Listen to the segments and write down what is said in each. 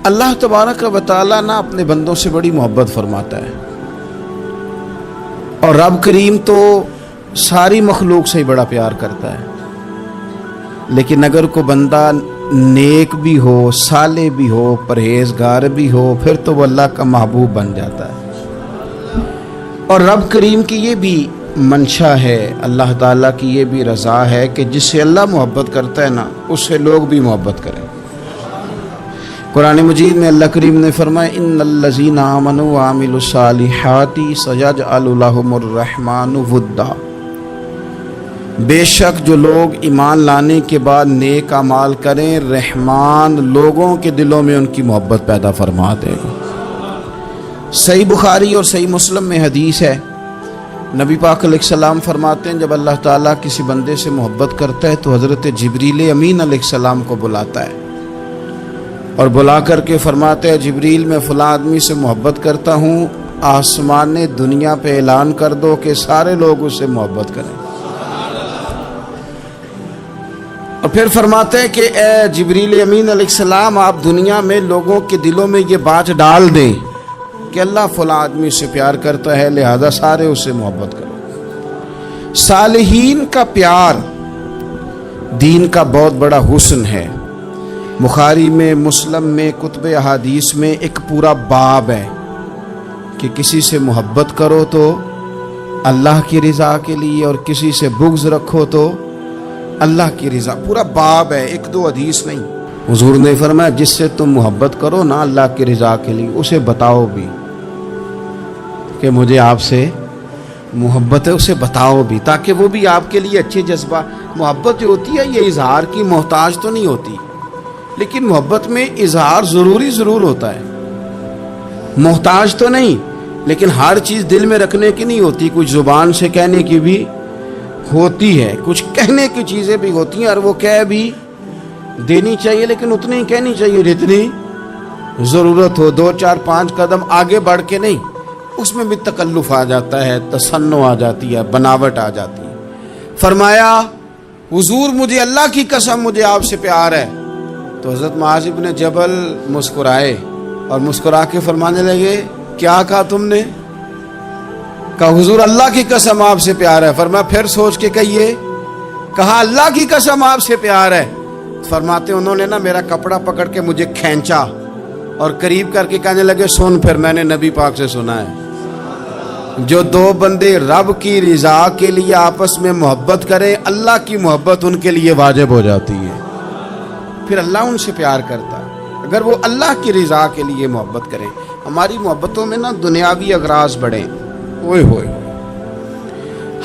اللہ تبارک و تعالیٰ نا اپنے بندوں سے بڑی محبت فرماتا ہے، اور رب کریم تو ساری مخلوق سے ہی بڑا پیار کرتا ہے، لیکن اگر کوئی بندہ نیک بھی ہو، صالح بھی ہو، پرہیزگار بھی ہو، پھر تو وہ اللہ کا محبوب بن جاتا ہے۔ اور رب کریم کی یہ بھی منشا ہے، اللہ تعالیٰ کی یہ بھی رضا ہے کہ جس سے اللہ محبت کرتا ہے نا، اس سے لوگ بھی محبت کریں۔ قرآن مجید میں اللہ کریم نے فرمایا ان الذین آمنوا وعملوا الصالحات سیجعل لهم الرحمن ودا، بے شک جو لوگ ایمان لانے کے بعد نیک اعمال کریں، رحمان لوگوں کے دلوں میں ان کی محبت پیدا فرما دے گا۔ صحیح بخاری اور صحیح مسلم میں حدیث ہے، نبی پاک علیہ السلام فرماتے ہیں جب اللہ تعالیٰ کسی بندے سے محبت کرتا ہے تو حضرت جبریل امین علیہ السلام کو بلاتا ہے، اور بلا کر کے فرماتے ہیں جبریل میں فلاں آدمی سے محبت کرتا ہوں، آسمان دنیا پہ اعلان کر دو کہ سارے لوگ اس سے محبت کریں۔ اور پھر فرماتے ہیں کہ اے جبریل امین علیہ السلام آپ دنیا میں لوگوں کے دلوں میں یہ بات ڈال دیں کہ اللہ فلاں آدمی سے پیار کرتا ہے، لہذا سارے اس سے محبت کرو۔ صالحین کا پیار دین کا بہت بڑا حسن ہے۔ بخاری میں، مسلم میں، کتب احادیث میں ایک پورا باب ہے کہ کسی سے محبت کرو تو اللہ کی رضا کے لیے، اور کسی سے بغض رکھو تو اللہ کی رضا، پورا باب ہے، ایک دو حدیث نہیں۔ حضور نے فرمایا جس سے تم محبت کرو نا اللہ کی رضا کے لیے، اسے بتاؤ بھی کہ مجھے آپ سے محبت ہے، اسے بتاؤ بھی تاکہ وہ بھی آپ کے لیے اچھے جذبہ۔ محبت جو ہوتی ہے یہ اظہار کی محتاج تو نہیں ہوتی، لیکن محبت میں اظہار ضرور ہوتا ہے، محتاج تو نہیں، لیکن ہر چیز دل میں رکھنے کی نہیں ہوتی، کچھ زبان سے کہنے کی بھی ہوتی ہے، کچھ کہنے کی چیزیں بھی ہوتی ہیں، اور وہ کہہ بھی دینی چاہیے، لیکن اتنی ہی کہنی چاہیے جتنی ضرورت ہو، 2 4 5 قدم آگے بڑھ کے نہیں۔ اس میں بھی تکلف آ جاتا ہے، تصنع آ جاتی ہے، بناوٹ آ جاتی ہے۔ فرمایا حضور مجھے اللہ کی قسم مجھے آپ سے پیار ہے، تو حضرت معاذ بن جبل مسکرائے اور مسکرا کے فرمانے لگے کیا کہا تم نے؟ کہا حضور اللہ کی قسم آپ سے پیار ہے۔ فرمایا پھر سوچ کے کہیے۔ کہا اللہ کی قسم آپ سے پیار ہے۔ فرماتے انہوں نے نا میرا کپڑا پکڑ کے مجھے کھینچا اور قریب کر کے کہنے لگے سن، پھر میں نے نبی پاک سے سنا ہے جو دو بندے رب کی رضا کے لیے آپس میں محبت کریں، اللہ کی محبت ان کے لیے واجب ہو جاتی ہے، پھر اللہ ان سے پیار کرتا ہے اگر وہ اللہ کی رضا کے لیے محبت کریں۔ ہماری محبتوں میں نا دنیاوی اغراض بڑھیں، اوئے ہوئے،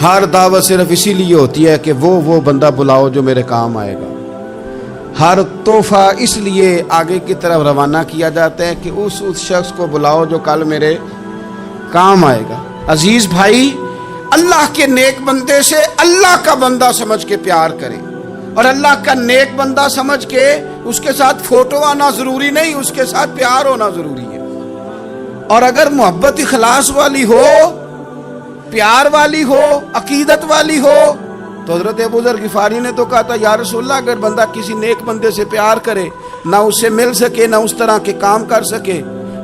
ہر دعوت صرف اسی لیے ہوتی ہے کہ وہ بندہ بلاؤ جو میرے کام آئے گا، ہر تحفہ اس لیے آگے کی طرف روانہ کیا جاتا ہے کہ اس شخص کو بلاؤ جو کل میرے کام آئے گا۔ عزیز بھائی، اللہ کے نیک بندے سے اللہ کا بندہ سمجھ کے پیار کریں، اور اللہ کا نیک بندہ سمجھ کے اس کے ساتھ فوٹو آنا ضروری نہیں، اس کے ساتھ پیار ہونا ضروری ہے۔ اور اگر محبت اخلاص والی ہو، پیار والی ہو، عقیدت والی ہو، تو حضرت ابو ذر غفاری نے تو کہا تھا یا رسول اللہ اگر بندہ کسی نیک بندے سے پیار کرے، نہ اس سے مل سکے، نہ اس طرح کے کام کر سکے،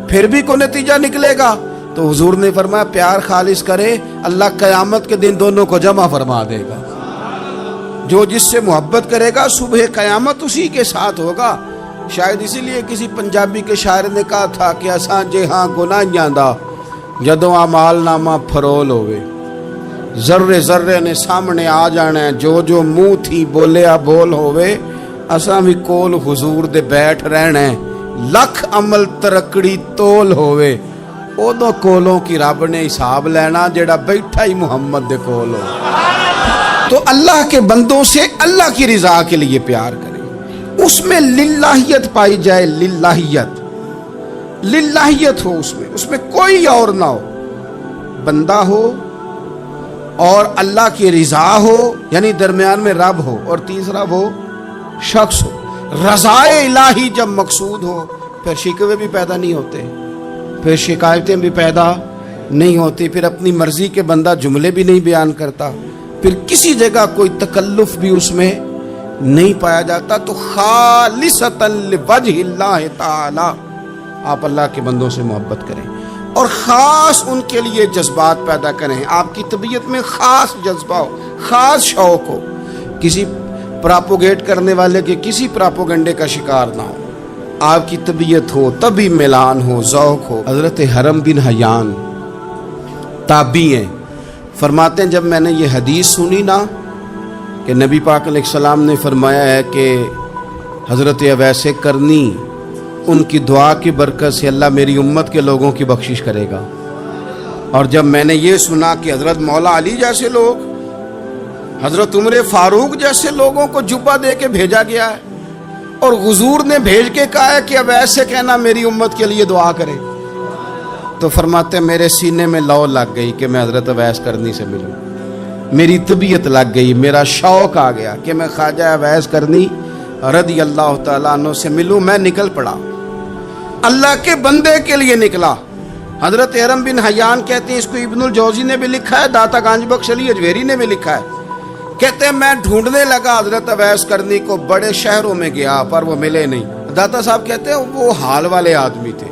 پھر بھی کوئی نتیجہ نکلے گا، تو حضور نے فرمایا پیار خالص کرے، اللہ قیامت کے دن دونوں کو جمع فرما دے گا۔ جو جس سے محبت کرے گا صبح قیامت اسی کے ساتھ ہوگا۔ شاید اسی لیے کسی پنجابی کے شاعر نے کہا تھا کہ اساں جے ہاں گناہیاں دا جدوں اعمال نامہ فرول ہوئے، ذرے ذرے نے سامنے آ جانا ہے، جو جو منہ تھی بولیا بول ہوئے، اساں بھی کول حضور دے بیٹھ رہنا ہے، لکھ عمل ترکڑی تول ہوئے، اودوں کولوں کی رب نے حساب لینا جڑا بیٹھا ہی محمد دے کول ہو۔ تو اللہ کے بندوں سے اللہ کی رضا کے لیے پیار کریں، اس میں للہیت پائی جائے، للہیت ہو، اس میں کوئی اور نہ ہو، بندہ ہو اور اللہ کی رضا ہو، یعنی درمیان میں رب ہو، اور تیسرا وہ شخص ہو۔ رضا الہی جب مقصود ہو پھر شکوے بھی پیدا نہیں ہوتے، پھر شکایتیں بھی پیدا نہیں ہوتی، پھر اپنی مرضی کے بندہ جملے بھی نہیں بیان کرتا، پھر کسی جگہ کوئی تکلف بھی اس میں نہیں پایا جاتا۔ تو خالصتاً لوجہ اللہ تعالی آپ اللہ کے بندوں سے محبت کریں اور خاص ان کے لیے جذبات پیدا کریں. آپ کی طبیعت میں خاص جذبہ ہو, خاص شوق ہو, کسی پراپوگیٹ کرنے والے کے کسی پراپوگنڈے کا شکار نہ ہو. آپ کی طبیعت ہو, طبی میلان ہو, ذوق ہو. حضرت حرم بن حیان تابعی ہیں, فرماتے ہیں جب میں نے یہ حدیث سنی نا کہ نبی پاک علیہ السلام نے فرمایا ہے کہ حضرت اویس کرنی ان کی دعا کی برکت سے اللہ میری امت کے لوگوں کی بخشش کرے گا. اور جب میں نے یہ سنا کہ حضرت مولا علی جیسے لوگ, حضرت عمر فاروق جیسے لوگوں کو جبہ دے کے بھیجا گیا ہے اور حضور نے بھیج کے کہا ہے کہ اویس سے کہنا میری امت کے لیے دعا کرے, تو فرماتے ہیں میرے سینے میں لو لگ گئی کہ میں حضرت اویس کرنی سے ملوں. میری طبیعت لگ گئی, میرا شوق آ گیا کہ میں خواجہ اویس کرنی رضی اللہ تعالیٰ عنہ سے ملوں. میں نکل پڑا, اللہ کے بندے کے لیے نکلا. حضرت حرم بن حیان کہتے ہیں, اس کو ابن الجوزی نے بھی لکھا ہے, داتا گانج بخش علی اجویری نے بھی لکھا ہے, کہتے ہیں میں ڈھونڈنے لگا حضرت اویس کرنی کو, بڑے شہروں میں گیا پر وہ ملے نہیں. داتا صاحب کہتے ہیں وہ حال والے آدمی تھے,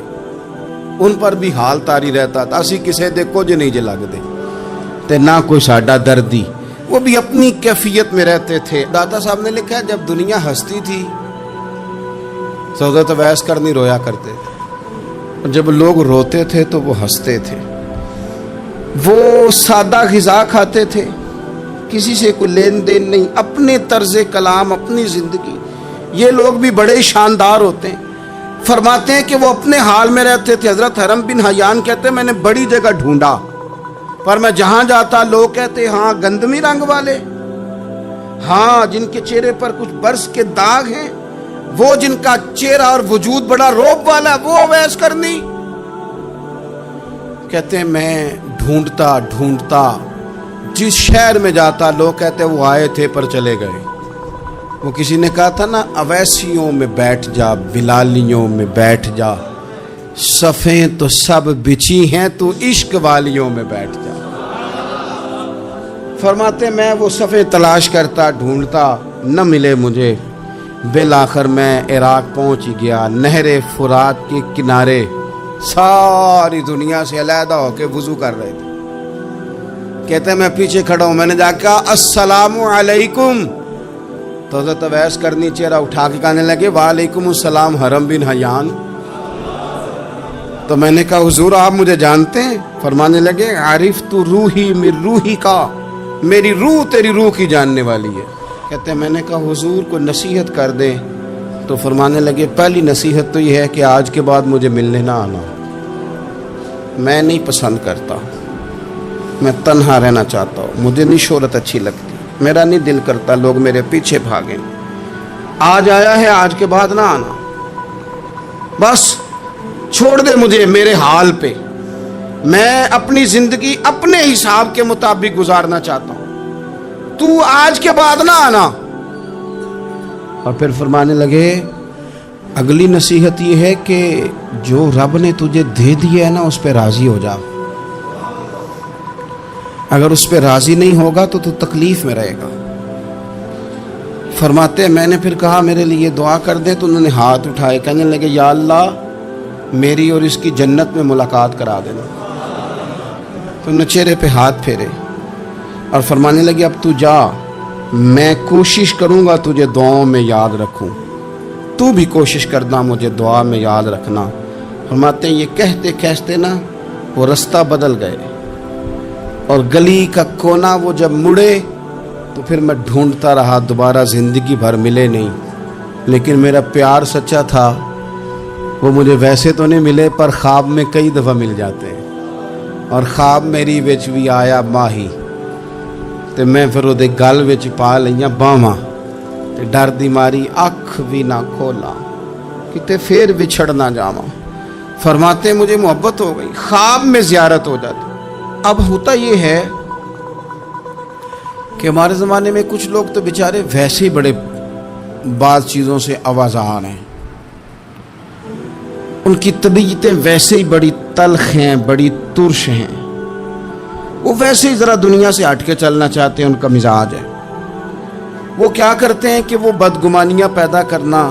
ان پر بھی حال تاری رہتا تھا, اسی کسے دے کچھ نہیں جے لگ دے تے نہ کوئی ساڈا دردی, وہ بھی اپنی کیفیت میں رہتے تھے. داتا صاحب نے لکھا ہے جب دنیا ہستی تھی حضرت اویس کرنی رویا کرتے تھے, جب لوگ روتے تھے تو وہ ہنستے تھے. وہ سادہ غذا کھاتے تھے, کسی سے کوئی لین دین نہیں, اپنے طرز کلام, اپنی زندگی. یہ لوگ بھی بڑے شاندار ہوتے ہیں. فرماتے ہیں کہ وہ اپنے حال میں رہتے تھے. حضرت حرم بن حیان کہتے ہیں میں نے بڑی جگہ ڈھونڈا, پر میں جہاں جاتا لوگ کہتے ہاں گندمی رنگ والے, ہاں جن کے چہرے پر کچھ برس کے داغ ہیں, وہ جن کا چہرہ اور وجود بڑا روب والا, وہ اویس کرنی. کہتے ہیں میں ڈھونڈتا ڈھونڈتا جس شہر میں جاتا لوگ کہتے وہ آئے تھے پر چلے گئے. وہ کسی نے کہا تھا نا, اویسیوں میں بیٹھ جا, بلالیوں میں بیٹھ جا, صفیں تو سب بچھی ہیں, تو عشق والیوں میں بیٹھ جا. فرماتے میں وہ صفیں تلاش کرتا ڈھونڈتا, نہ ملے مجھے. بالآخر میں عراق پہنچ گیا, نہر فرات کے کنارے ساری دنیا سے علیحدہ ہو کے وضو کر رہے تھے. کہتے ہیں میں پیچھے کھڑا ہوں, میں نے جا کے کہا السلام علیکم, تو حضرت اویس کرنی چہرہ اٹھا کے کہنے لگے وعلیکم السلام حرم بن حیان. تو میں نے کہا حضور آپ مجھے جانتے ہیں؟ فرمانے لگے عارف تو روحی من روحی کا, میری روح تیری روح کی جاننے والی ہے. کہتے ہیں میں نے کہا حضور کو نصیحت کر دیں. تو فرمانے لگے پہلی نصیحت تو یہ ہے کہ آج کے بعد مجھے ملنے نہ آنا, میں نہیں پسند کرتا, میں تنہا رہنا چاہتا ہوں, مجھے نہیں شہرت اچھی لگتی, میرا نہیں دل کرتا لوگ میرے پیچھے بھاگیں. آج آیا ہے, آج کے بعد نہ آنا, بس چھوڑ دے مجھے میرے حال پہ, میں اپنی زندگی اپنے حساب کے مطابق گزارنا چاہتا ہوں, تو آج کے بعد نہ آنا. اور پھر فرمانے لگے اگلی نصیحت یہ ہے کہ جو رب نے تجھے دے دیا ہے نا اس پہ راضی ہو جا, اگر اس پہ راضی نہیں ہوگا تو تکلیف میں رہے گا. فرماتے ہیں میں نے پھر کہا میرے لیے دعا کر دے, تو انہوں نے ہاتھ اٹھائے, کہنے لگے یا اللہ میری اور اس کی جنت میں ملاقات کرا دینا. تو انہوں نے چہرے پہ ہاتھ پھیرے اور فرمانے لگے اب تو جا, میں کوشش کروں گا تجھے دعاؤں میں یاد رکھوں, تو بھی کوشش کرنا مجھے دعا میں یاد رکھنا. فرماتے ہیں یہ کہتے کہتے نا وہ رستہ بدل گئے, اور گلی کا کونا وہ جب مڑے تو پھر میں ڈھونڈتا رہا, دوبارہ زندگی بھر ملے نہیں, لیکن میرا پیار سچا تھا. وہ مجھے ویسے تو نہیں ملے پر خواب میں کئی دفعہ مل جاتے ہیں, اور خواب میری وچ بھی آیا ماہی, تے میں پھر وہ گل وچ پا لئیاں باواں, تے ڈر دی ماری اکھ بھی نہ کھولا, کتے پھر بچھڑ نہ جاواں. فرماتے مجھے محبت ہو گئی, خواب میں زیارت ہو جاتی. اب ہوتا یہ ہے کہ ہمارے زمانے میں کچھ لوگ تو بیچارے ویسے ہی بڑے بعض چیزوں سے آوازان ہیں, ان کی طبیعتیں ویسے ہی بڑی تلخ ہیں, بڑی ترش ہیں, وہ ویسے ہی ذرا دنیا سے ہٹ کے چلنا چاہتے ہیں, ان کا مزاج ہے. وہ کیا کرتے ہیں کہ وہ بدگمانیاں پیدا کرنا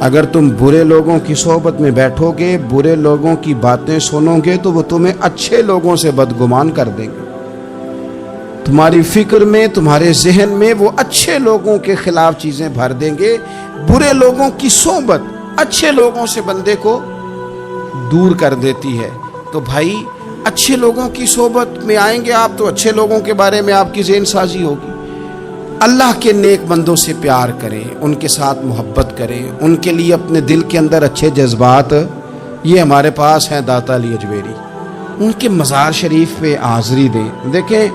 اگر تم برے لوگوں کی صحبت میں بیٹھو گے، برے لوگوں کی باتیں سنو گے تو وہ تمہیں اچھے لوگوں سے بدگمان کر دیں گے۔ تمہاری فکر میں، تمہارے ذہن میں وہ اچھے لوگوں کے خلاف چیزیں بھر دیں گے۔ برے لوگوں کی صحبت اچھے لوگوں سے بندے کو دور کر دیتی ہے۔ تو بھائی اچھے لوگوں کی صحبت میں آئیں گے آپ تو اچھے لوگوں کے بارے میں آپ کی ذہن سازی ہوگی۔ اللہ کے نیک بندوں سے پیار کریں، ان کے ساتھ محبت کریں، ان کے لیے اپنے دل کے اندر اچھے جذبات، یہ ہمارے پاس ہیں داتا علی اجمیری، ان کے مزار شریف پہ حاضری دیں۔ دیکھیں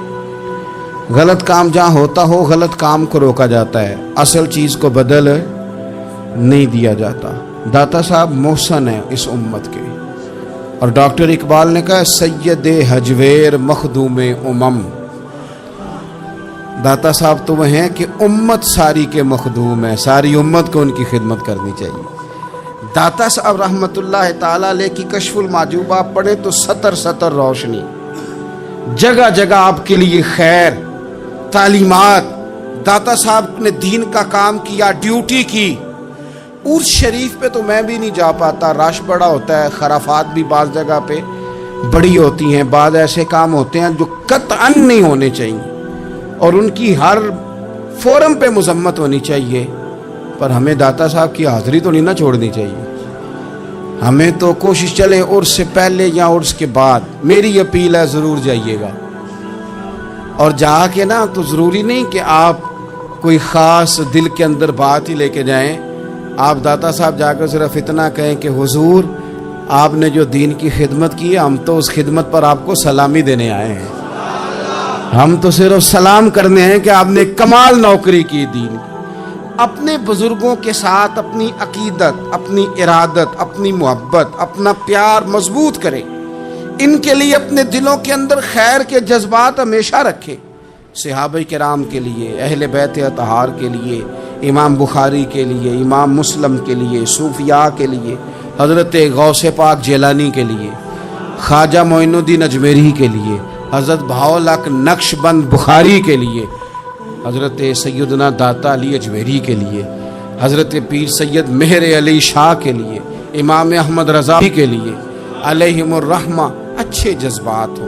غلط کام جہاں ہوتا ہو غلط کام کو روکا جاتا ہے، اصل چیز کو بدل نہیں دیا جاتا۔ داتا صاحب محسن ہیں اس امت کے، اور ڈاکٹر اقبال نے کہا سید ہجویر مخدوم امم۔ داتا صاحب تو وہ ہیں کہ امت ساری کے مخدوم ہیں، ساری امت کو ان کی خدمت کرنی چاہیے۔ داتا صاحب رحمۃ اللہ تعالیٰ علیہ کی کشف المعجوب آپ پڑھیں تو سطر سطر روشنی، جگہ جگہ آپ کے لیے خیر، تعلیمات۔ داتا صاحب نے دین کا کام کیا، ڈیوٹی کی۔ عرس شریف پہ تو میں بھی نہیں جا پاتا، رش بڑا ہوتا ہے، خرافات بھی بعض جگہ پہ بڑی ہوتی ہیں، بعض ایسے کام ہوتے ہیں جو قطعاً نہیں ہونے چاہیے اور ان کی ہر فورم پہ مذمت ہونی چاہیے، پر ہمیں داتا صاحب کی حاضری تو نہیں نہ چھوڑنی چاہیے۔ ہمیں تو کوشش چلے عرس سے پہلے یا عرس کے بعد، میری اپیل ہے ضرور جائیے گا، اور جا کے نا تو ضروری نہیں کہ آپ کوئی خاص دل کے اندر بات ہی لے کے جائیں۔ آپ داتا صاحب جا کر صرف اتنا کہیں کہ حضور آپ نے جو دین کی خدمت کی ہے، ہم تو اس خدمت پر آپ کو سلامی دینے آئے ہیں، ہم تو صرف سلام کرنے ہیں کہ آپ نے کمال نوکری کی دین کی۔ اپنے بزرگوں کے ساتھ اپنی عقیدت، اپنی ارادت، اپنی محبت، اپنا پیار مضبوط کریں، ان کے لیے اپنے دلوں کے اندر خیر کے جذبات ہمیشہ رکھیں۔ صحابہ کرام کے لیے، اہل بیت اطہار کے لیے، امام بخاری کے لیے، امام مسلم کے لیے، صوفیاء کے لیے، حضرت غوث پاک جیلانی کے لیے، خواجہ معین الدین اجمیری کے لیے، حضرت بہاؤالحق نقش بند بخاری کے لیے، حضرت سیدنا داتا علی اجمیری کے لیے، حضرت پیر سید مہر علی شاہ کے لیے، امام احمد رضا کے لیے علیہم الرحمہ اچھے جذبات ہو،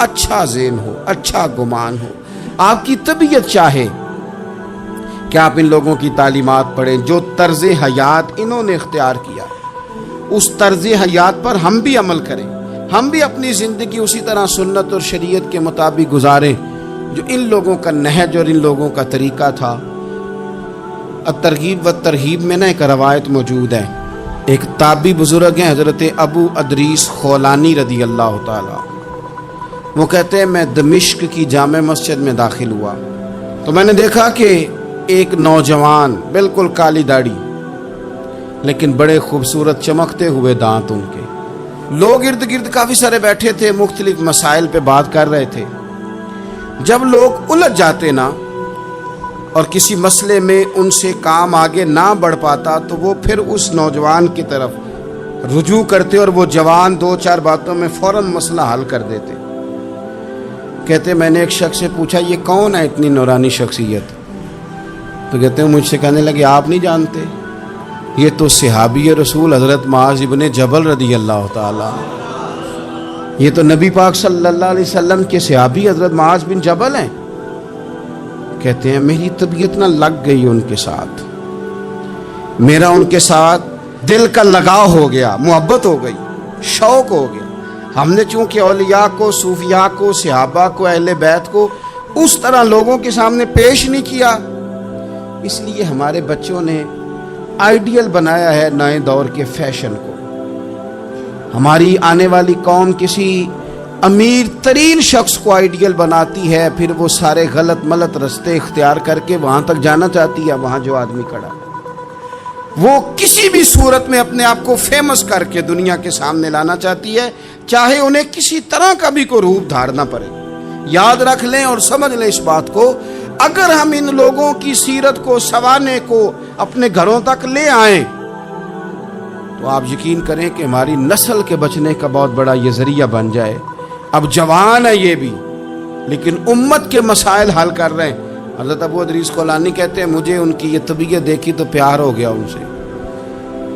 اچھا ذہن ہو، اچھا گمان ہو۔ آپ کی طبیعت چاہے کہ آپ ان لوگوں کی تعلیمات پڑھیں، جو طرز حیات انہوں نے اختیار کیا، اس طرز حیات پر ہم بھی عمل کریں، ہم بھی اپنی زندگی اسی طرح سنت اور شریعت کے مطابق گزاریں جو ان لوگوں کا نہج اور ان لوگوں کا طریقہ تھا۔ الترغیب و ترہیب میں نا ایک روایت موجود ہے، ایک تابعی بزرگ ہیں حضرت ابو ادریس خولانی رضی اللہ تعالی، وہ کہتے ہیں میں دمشق کی جامع مسجد میں داخل ہوا تو میں نے دیکھا کہ ایک نوجوان، بالکل کالی داڑھی لیکن بڑے خوبصورت چمکتے ہوئے دانت ان کے، لوگ ارد گرد کافی سارے بیٹھے تھے، مختلف مسائل پہ بات کر رہے تھے۔ جب لوگ الجھ جاتے نا اور کسی مسئلے میں ان سے کام آگے نہ بڑھ پاتا تو وہ پھر اس نوجوان کی طرف رجوع کرتے اور وہ جوان دو چار باتوں میں فوراً مسئلہ حل کر دیتے۔ کہتے میں نے ایک شخص سے پوچھا یہ کون ہے اتنی نورانی شخصیت؟ تو کہتے ہیں مجھ سے کہنے لگے آپ نہیں جانتے، یہ تو صحابی رسول حضرت معاذ ابن جبل رضی اللہ تعالی، یہ تو نبی پاک صلی اللہ علیہ وسلم کے صحابی حضرت معاذ بن جبل ہیں۔ کہتے ہیں میری طبیعت نہ لگ گئی ان کے ساتھ، میرا ان کے ساتھ دل کا لگاؤ ہو گیا، محبت ہو گئی، شوق ہو گیا۔ ہم نے چونکہ اولیاء کو، صوفیاء کو، صحابہ کو، اہل بیت کو اس طرح لوگوں کے سامنے پیش نہیں کیا، اس لیے ہمارے بچوں نے آئیڈیل بنایا ہے نئے دور کے فیشن کو۔ ہماری آنے والی قوم کسی امیر ترین شخص کو آئیڈیل بناتی ہے، پھر وہ سارے غلط ملت رستے اختیار کر کے وہاں تک جانا چاہتی ہے، وہاں جو آدمی کھڑا ہے وہ کسی بھی صورت میں اپنے آپ کو فیمس کر کے دنیا کے سامنے لانا چاہتی ہے، چاہے انہیں کسی طرح کا بھی کوئی روپ دھارنا پڑے۔ یاد رکھ لیں اور سمجھ لیں اس بات کو، اگر ہم ان لوگوں کی سیرت کو، سوانے کو اپنے گھروں تک لے آئیں تو آپ یقین کریں کہ ہماری نسل کے بچنے کا بہت بڑا یہ ذریعہ بن جائے۔ اب جوان ہے یہ بھی لیکن امت کے مسائل حل کر رہے ہیں۔ حضرت ابو ادریس خولانی کہتے ہیں مجھے ان کی یہ طبیعت دیکھی تو پیار ہو گیا ان سے،